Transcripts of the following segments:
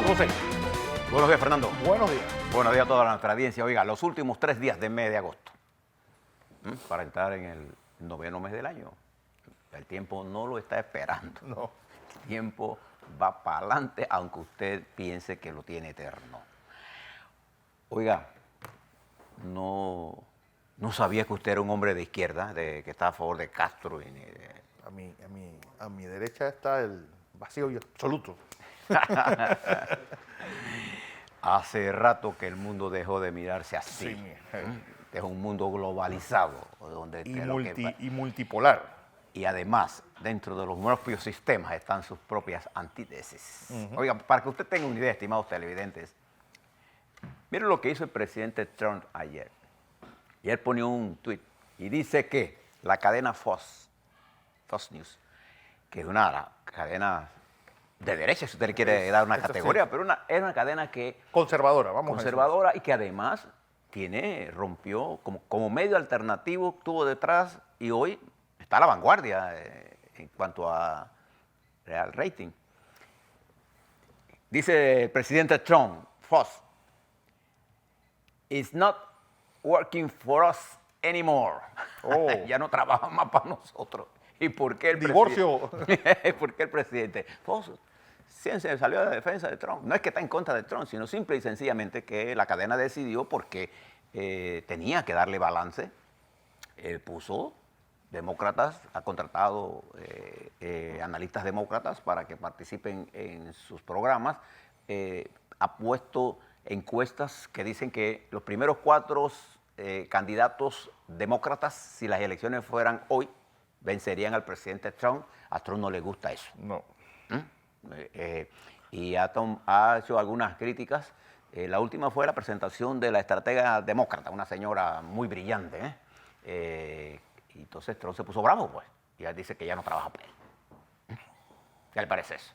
José. Buenos días, Fernando. Buenos días. Buenos días a toda nuestra audiencia. Oiga, los últimos 3 días del mes de agosto, para entrar en el noveno mes del año. El tiempo no lo está esperando. No. El tiempo va para adelante, aunque usted piense que lo tiene eterno. Oiga, no sabía que usted era un hombre de izquierda, que estaba a favor de Castro. A mi derecha está el vacío y absoluto. Hace rato que el mundo dejó de mirarse así. Sí, Es un mundo globalizado. Donde y multipolar. Y además, dentro de los propios sistemas están sus propias antítesis. Oiga, para que usted tenga una idea, estimados televidentes, miren lo que hizo el presidente Trump ayer. Y él ponía un tuit y dice que la cadena Fox News, que es una cadena de derecha, si usted le quiere dar una categoría, sí, pero es una cadena que... Conservadora, conservadora, y que además rompió como medio alternativo, estuvo detrás y hoy está a la vanguardia en cuanto a real rating. Dice el presidente Trump, Fox, "It's not working for us anymore." Oh. Ya no trabaja más para nosotros. ¿Y por qué el divorcio? ¿Por qué el presidente Fox se salió a la defensa de Trump? No es que está en contra de Trump, sino simple y sencillamente que la cadena decidió porque tenía que darle balance. Puso demócratas, ha contratado analistas demócratas para que participen en sus programas. Ha puesto encuestas que dicen que los primeros 4 candidatos demócratas, si las elecciones fueran hoy, vencerían al presidente Trump. A Trump no le gusta eso. No. Y ha hecho algunas críticas. La última fue la presentación de la estratega demócrata, una señora muy brillante. Y entonces Trump se puso bravo, pues. Y él dice que ya no trabaja para él. ¿Qué le parece eso?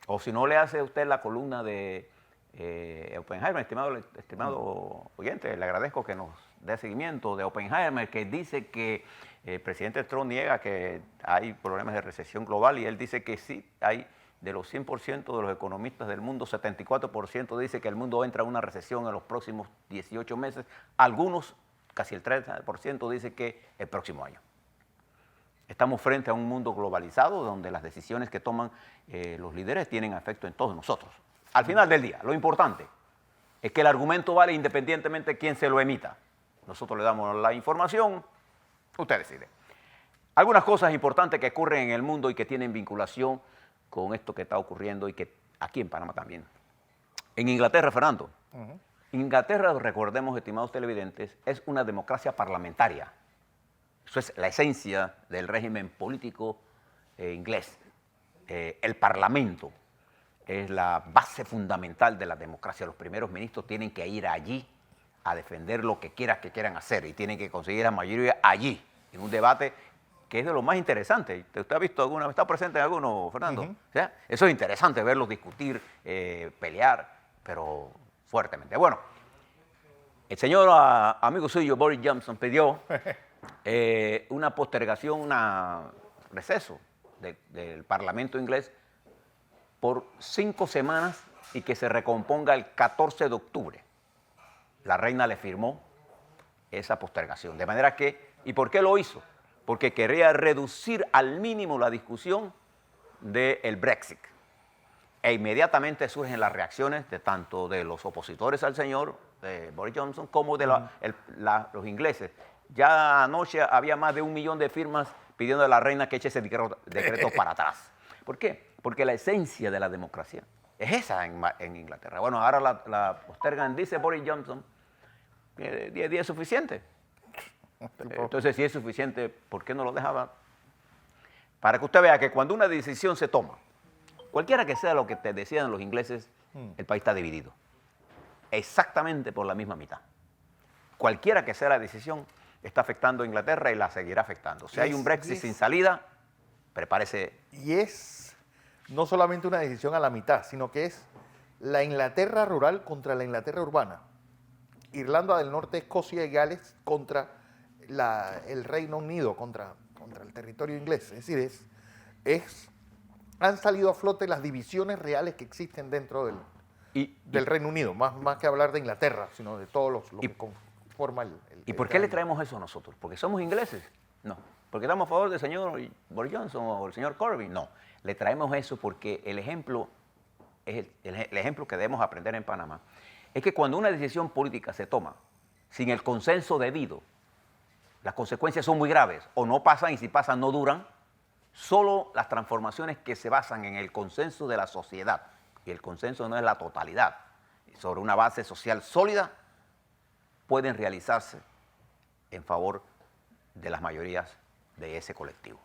O si no le hace usted la columna de Oppenheimer, estimado oyente, le agradezco que nos dé seguimiento, de Oppenheimer, que dice que el presidente Trump niega que hay problemas de recesión global, y él dice que sí, hay de los 100% de los economistas del mundo, 74% dice que el mundo entra en una recesión en los próximos 18 meses. Algunos, casi el 30%, dice que el próximo año. Estamos frente a un mundo globalizado donde las decisiones que toman los líderes tienen efecto en todos nosotros. Al final del día, lo importante es que el argumento vale independientemente de quién se lo emita. Nosotros le damos la información, usted decide. Algunas cosas importantes que ocurren en el mundo y que tienen vinculación con esto que está ocurriendo y que aquí en Panamá también. En Inglaterra, Fernando, Inglaterra, recordemos, estimados televidentes, es una democracia parlamentaria. Eso es la esencia del régimen político inglés. El Parlamento es la base fundamental de la democracia. Los primeros ministros tienen que ir allí a defender lo que quieran hacer, y tienen que conseguir la mayoría allí, en un debate que es de lo más interesante. ¿Usted ha visto alguna, está presente en alguno, Fernando? O sea, eso es interesante, verlos discutir, pelear, pero fuertemente. Bueno, el señor amigo suyo, Boris Johnson, pidió una postergación, un receso del Parlamento inglés por 5 semanas y que se recomponga el 14 de octubre. La reina le firmó esa postergación. De manera que, ¿y por qué lo hizo? Porque quería reducir al mínimo la discusión del Brexit. E inmediatamente surgen las reacciones de tanto de los opositores al señor Boris Johnson como de los ingleses. Ya anoche había más de 1 millón de firmas pidiendo a la reina que eche ese decreto para atrás. ¿Por qué? Porque la esencia de la democracia es esa en Inglaterra. Bueno, ahora la postergan, dice Boris Johnson, 10 días es suficiente. Entonces, si es suficiente, ¿por qué no lo dejaba? Para que usted vea que cuando una decisión se toma, cualquiera que sea lo que te decían los ingleses, el país está dividido. Exactamente por la misma mitad. Cualquiera que sea la decisión, está afectando a Inglaterra y la seguirá afectando. Si hay un Brexit sin salida, prepárese. Y es no solamente una decisión a la mitad, sino que es la Inglaterra rural contra la Inglaterra urbana. Irlanda del Norte, Escocia y Gales contra el Reino Unido, contra el territorio inglés. Es decir, es han salido a flote las divisiones reales que existen dentro del Reino Unido, más que hablar de Inglaterra, sino de todos lo que conforma ¿Y por qué le traemos eso a nosotros? ¿Porque somos ingleses? No. ¿Porque estamos a favor del señor Boris Johnson o el señor Corbyn? No. Le traemos eso porque el ejemplo, el ejemplo que debemos aprender en Panamá es que cuando una decisión política se toma sin el consenso debido, las consecuencias son muy graves, o no pasan, y si pasan no duran. Solo las transformaciones que se basan en el consenso de la sociedad, y el consenso no es la totalidad, sobre una base social sólida, pueden realizarse en favor de las mayorías de ese colectivo.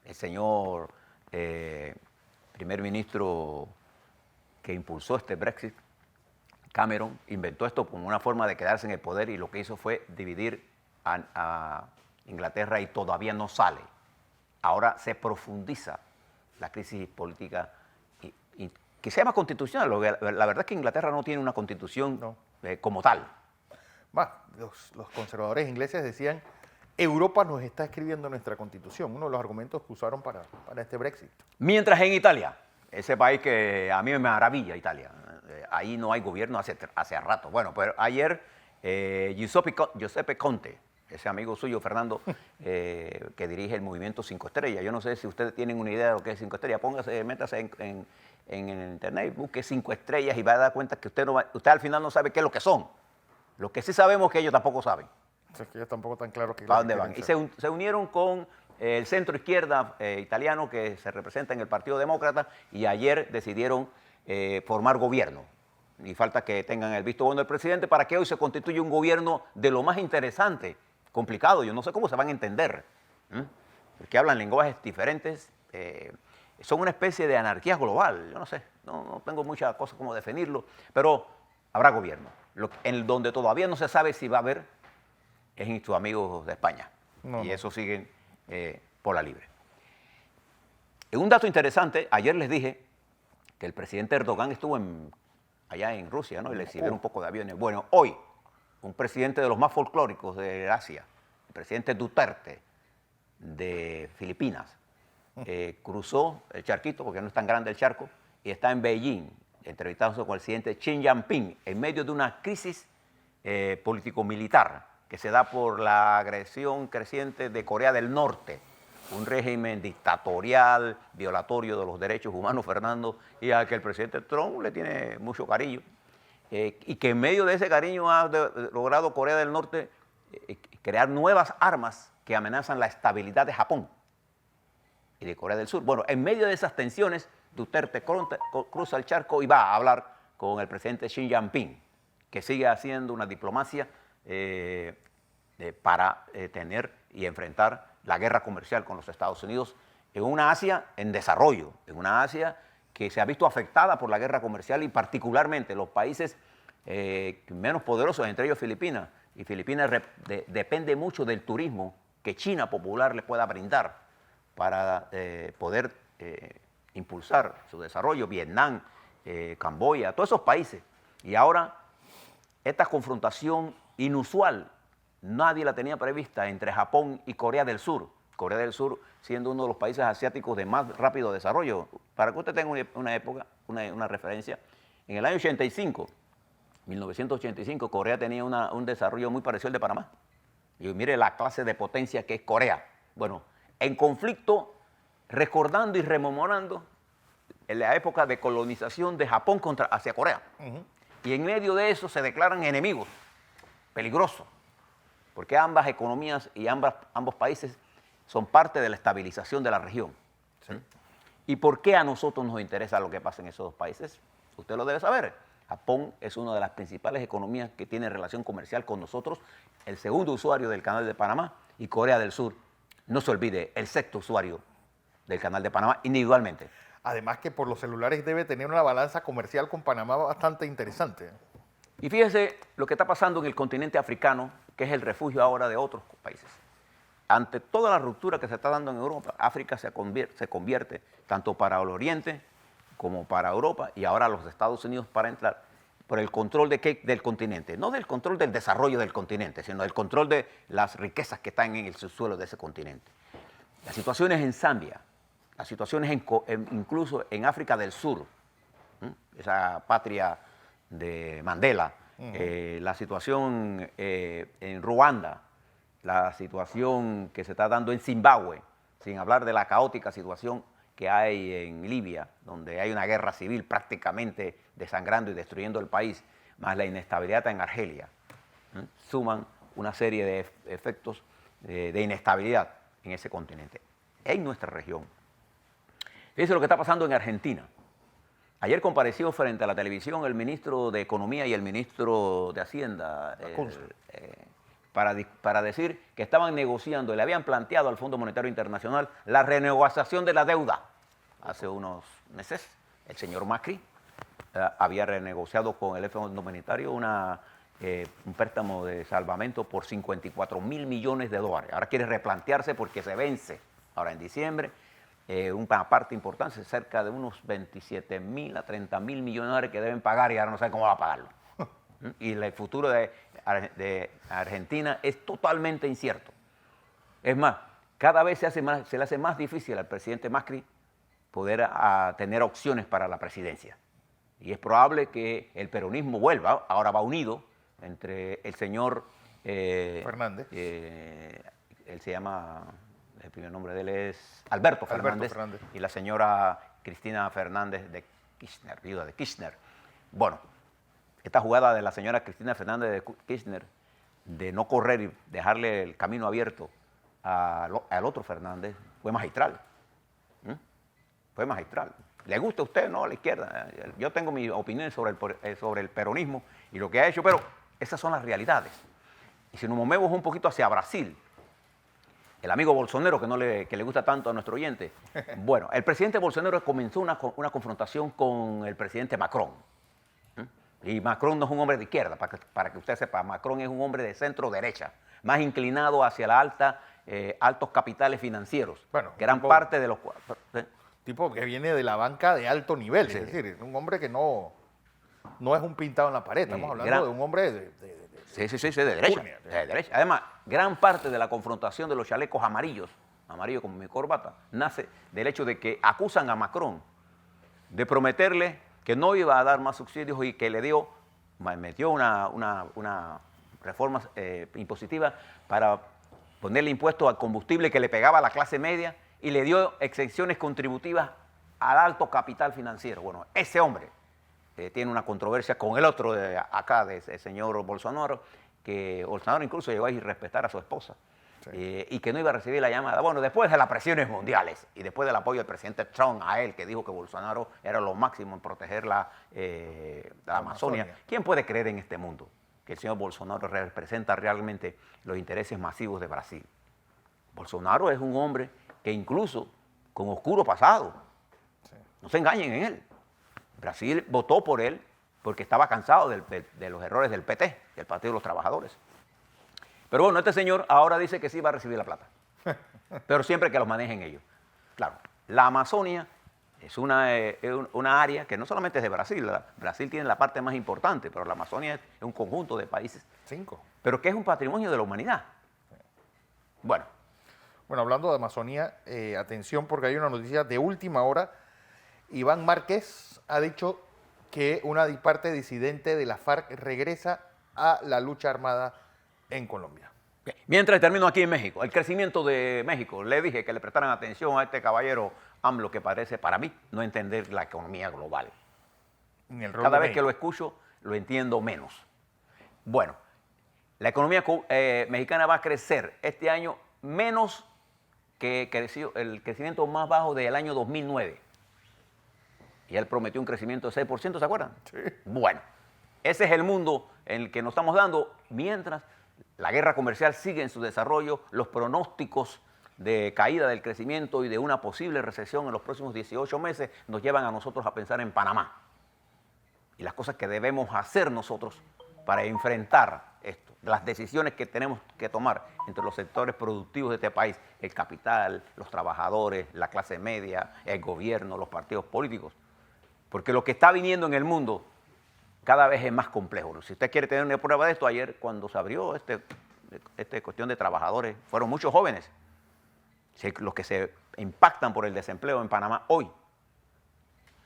El señor primer ministro que impulsó este Brexit, Cameron, inventó esto como una forma de quedarse en el poder, y lo que hizo fue dividir a Inglaterra, y todavía no sale. Ahora se profundiza la crisis política y que se llama constitucional. La verdad es que Inglaterra no tiene una constitución como tal. Los conservadores ingleses decían, Europa nos está escribiendo nuestra constitución, uno de los argumentos que usaron para este Brexit. Mientras en Italia, ese país que a mí me maravilla, Italia, ahí no hay gobierno hace rato. Bueno, pero ayer Giuseppe Conte, ese amigo suyo, Fernando, que dirige el movimiento 5 Estrellas. Yo no sé si ustedes tienen una idea de lo que es 5 Estrellas. Póngase, métase en internet, busque 5 Estrellas y va a dar cuenta que usted al final no sabe qué es lo que son. Lo que sí sabemos es que ellos tampoco saben. Es que ellos tampoco tan claro ¿para dónde van? Y se unieron con el centro izquierda italiano, que se representa en el Partido Demócrata, y ayer decidieron formar gobierno. Y falta que tengan el visto bueno del presidente para que hoy se constituya un gobierno de lo más interesante, complicado. Yo no sé cómo se van a entender, porque hablan lenguajes diferentes, son una especie de anarquía global. Yo no sé, no tengo muchas cosas como definirlo, pero habrá gobierno. En donde todavía no se sabe si va a haber es en sus amigos de España, y eso siguen por la libre. Un dato interesante, ayer les dije que el presidente Erdogan estuvo allá en Rusia, ¿no? Y le exhibieron un poco de aviones. Bueno, hoy, un presidente de los más folclóricos de Asia, el presidente Duterte de Filipinas, cruzó el charquito, porque no es tan grande el charco, y está en Beijing, entrevistándose con el presidente Xi Jinping, en medio de una crisis político-militar que se da por la agresión creciente de Corea del Norte, un régimen dictatorial, violatorio de los derechos humanos, Fernando, y al que el presidente Trump le tiene mucho cariño, y que en medio de ese cariño ha logrado Corea del Norte crear nuevas armas que amenazan la estabilidad de Japón y de Corea del Sur. Bueno, en medio de esas tensiones, Duterte cruza el charco y va a hablar con el presidente Xi Jinping, que sigue haciendo una diplomacia para tener y enfrentar la guerra comercial con los Estados Unidos en una Asia en desarrollo, en una Asia que se ha visto afectada por la guerra comercial, y particularmente los países menos poderosos, entre ellos Filipinas. Y Filipinas depende mucho del turismo que China popular le pueda brindar para poder impulsar su desarrollo. Vietnam, Camboya, todos esos países. Y ahora esta confrontación inusual, nadie la tenía prevista, entre Japón y Corea del Sur. Corea del Sur siendo uno de los países asiáticos de más rápido desarrollo. Para que usted tenga una referencia, en el año 1985, Corea tenía un desarrollo muy parecido al de Panamá. Y mire la clase de potencia que es Corea. Bueno, en conflicto, recordando y rememorando en la época de colonización de Japón hacia Corea. Y en medio de eso se declaran enemigos, peligrosos, porque ambas economías y ambos países son parte de la estabilización de la región. ¿Sí? ¿Y por qué a nosotros nos interesa lo que pasa en esos dos países? Usted lo debe saber. Japón es una de las principales economías que tiene relación comercial con nosotros, el segundo usuario del Canal de Panamá, y Corea del Sur, no se olvide, el sexto usuario del Canal de Panamá individualmente. Además que por los celulares debe tener una balanza comercial con Panamá bastante interesante. Y fíjese lo que está pasando en el continente africano, que es el refugio ahora de otros países. Ante toda la ruptura que se está dando en Europa, África se convierte tanto para el Oriente como para Europa, y ahora los Estados Unidos para entrar por el control del continente. No del control del desarrollo del continente, sino del control de las riquezas que están en el subsuelo de ese continente. Las situaciones en Zambia, las situaciones incluso en África del Sur, esa patria de Mandela, la situación en Ruanda, la situación que se está dando en Zimbabue, sin hablar de la caótica situación que hay en Libia, donde hay una guerra civil prácticamente desangrando y destruyendo el país, más la inestabilidad en Argelia, suman una serie de efectos de inestabilidad en ese continente, en nuestra región. Fíjense lo que está pasando en Argentina. Ayer compareció frente a la televisión el ministro de Economía y el ministro de Hacienda para decir que estaban negociando, le habían planteado al Fondo Monetario Internacional la renegociación de la deuda. Hace unos meses el señor Macri había renegociado con el Fondo Monetario un préstamo de salvamento por 54.000 millones de dólares. Ahora quiere replantearse porque se vence ahora en diciembre. Una parte importante, cerca de unos 27.000 a 30.000 millones de dólares que deben pagar y ahora no saben cómo va a pagarlo. Y el futuro de Argentina es totalmente incierto. Es más, cada vez se le hace más difícil al presidente Macri poder tener opciones para la presidencia. Y es probable que el peronismo vuelva, ahora va unido entre el señor Fernández. Él se llama, el primer nombre de él es Alberto Fernández. Y la señora Cristina Fernández de Kirchner, viuda de Kirchner. Bueno, esta jugada de la señora Cristina Fernández de Kirchner de no correr y dejarle el camino abierto al otro Fernández fue magistral. Fue magistral. ¿Le gusta a usted? No, a la izquierda. Yo tengo mi opinión sobre el peronismo y lo que ha hecho, pero esas son las realidades. Y si nos movemos un poquito hacia Brasil, el amigo Bolsonaro, que le gusta tanto a nuestro oyente, bueno, el presidente Bolsonaro comenzó una confrontación con el presidente Macron. Y Macron no es un hombre de izquierda, para que usted sepa, Macron es un hombre de centro-derecha, más inclinado hacia la altos capitales financieros. Bueno, gran parte de los... Tipo que viene de la banca de alto nivel, Sí. es decir, un hombre que no es un pintado en la pared, estamos hablando de un hombre de derecha, de derecha. Además, gran parte de la confrontación de los chalecos amarillos, amarillo como mi corbata, nace del hecho de que acusan a Macron de prometerle que no iba a dar más subsidios y que metió una reforma impositiva para ponerle impuestos al combustible que le pegaba a la clase media y le dio exenciones contributivas al alto capital financiero. Bueno, ese hombre tiene una controversia con el otro de acá, del señor Bolsonaro, que Bolsonaro incluso llegó a irrespetar a su esposa. Sí. Y que no iba a recibir la llamada. Bueno, después de las presiones mundiales y después del apoyo del presidente Trump a él, que dijo que Bolsonaro era lo máximo en proteger la Amazonia. ¿Quién puede creer en este mundo que el señor Bolsonaro representa realmente los intereses masivos de Brasil? Bolsonaro es un hombre que incluso con oscuro pasado, no se engañen en él. Brasil votó por él porque estaba cansado de los errores del PT, del Partido de los Trabajadores. Pero bueno, este señor ahora dice que sí va a recibir la plata, pero siempre que los manejen ellos. Claro, la Amazonia es una área que no solamente es de Brasil, Brasil tiene la parte más importante, pero la Amazonia es un conjunto de países. 5. Pero que es un patrimonio de la humanidad. Bueno, hablando de Amazonía, atención porque hay una noticia de última hora. Iván Márquez ha dicho que una parte disidente de la FARC regresa a la lucha armada en Colombia. Mientras termino aquí en México, el crecimiento de México, le dije que le prestaran atención a este caballero AMLO que parece para mí no entender la economía global. Cada vez que lo escucho lo entiendo menos. Bueno, la economía mexicana va a crecer este año menos que el crecimiento más bajo del año 2009. Y él prometió un crecimiento de 6%, ¿se acuerdan? Sí. Bueno, ese es el mundo en el que nos estamos dando, mientras la guerra comercial sigue en su desarrollo, los pronósticos de caída del crecimiento y de una posible recesión en los próximos 18 meses nos llevan a nosotros a pensar en Panamá. Y las cosas que debemos hacer nosotros para enfrentar esto, las decisiones que tenemos que tomar entre los sectores productivos de este país, el capital, los trabajadores, la clase media, el gobierno, los partidos políticos. Porque lo que está viniendo en el mundo cada vez es más complejo. Si usted quiere tener una prueba de esto, ayer cuando se abrió esta cuestión de trabajadores, fueron muchos jóvenes Los que se impactan por el desempleo en Panamá hoy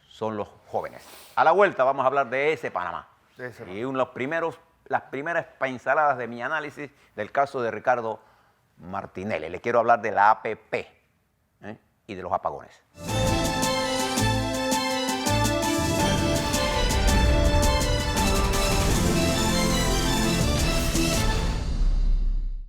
son los jóvenes. A la vuelta vamos a hablar de ese Panamá. Y las primeras pinceladas de mi análisis del caso de Ricardo Martinelli. Le quiero hablar de la APP y de los apagones.